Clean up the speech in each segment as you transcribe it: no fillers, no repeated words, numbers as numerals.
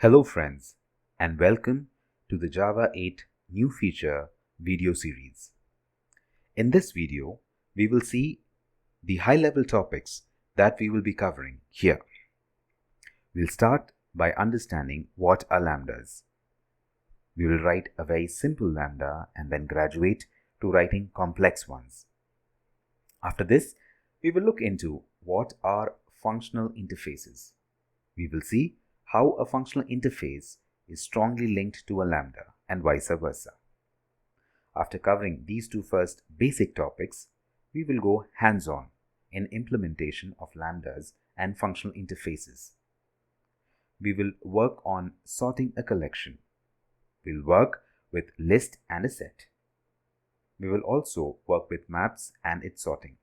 Hello friends, and welcome to the Java 8 new feature video series. In this video, we will see the high-level topics that we will be covering here. We'll start by understanding what are lambdas. We will write a very simple lambda and then graduate to writing complex ones. After this, we will look into what are functional interfaces. We will see how a functional interface is strongly linked to a lambda and vice versa. After covering these two first basic topics, we will go hands-on in implementation of lambdas and functional interfaces. We will work on sorting a collection. We'll work with list and a set. We will also work with maps and its sorting.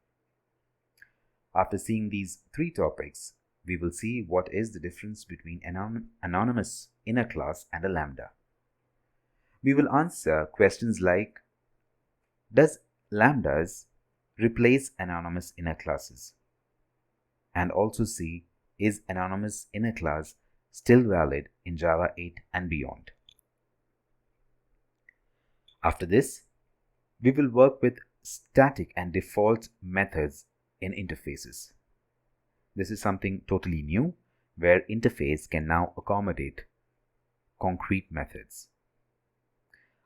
After seeing these three topics, we will see what is the difference between anonymous inner class and a lambda. We will answer questions like, does lambdas replace anonymous inner classes? And also see, is anonymous inner class still valid in Java 8 and beyond? After this, we will work with static and default methods in interfaces. This is something totally new, where interface can now accommodate concrete methods.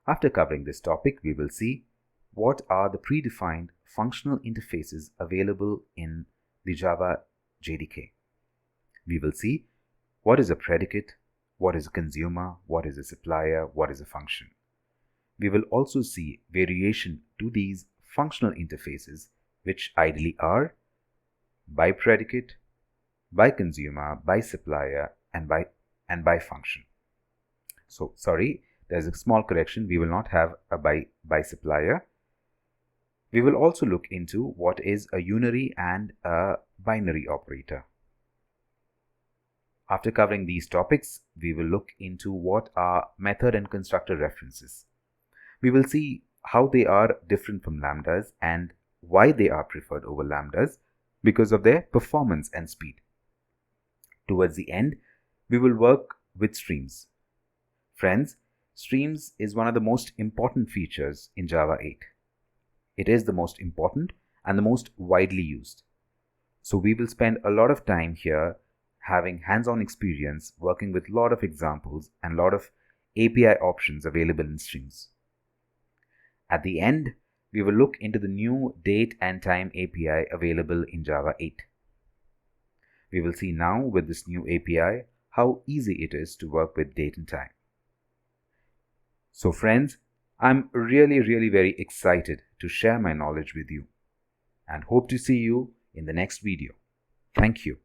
After covering this topic, we will see what are the predefined functional interfaces available in the Java JDK. We will see what is a predicate, what is a consumer, what is a supplier, what is a function. We will also see variation to these functional interfaces, which ideally are by predicate, by consumer, by supplier, and by function. So sorry, there's a small correction. We will not have a by supplier. We will also look into what is a unary and a binary operator. After covering these topics, we will look into what are method and constructor references. We will see how they are different from lambdas and why they are preferred over lambdas because of their performance and speed. Towards the end, we will work with streams. Friends, streams is one of the most important features in Java 8. It is the most important and the most widely used. So we will spend a lot of time here having hands-on experience working with a lot of examples and a lot of API options available in streams. At the end, we will look into the new date and time API available in Java 8. We will see now with this new API how easy it is to work with date and time. So friends, I'm really very excited to share my knowledge with you and hope to see you in the next video. Thank you.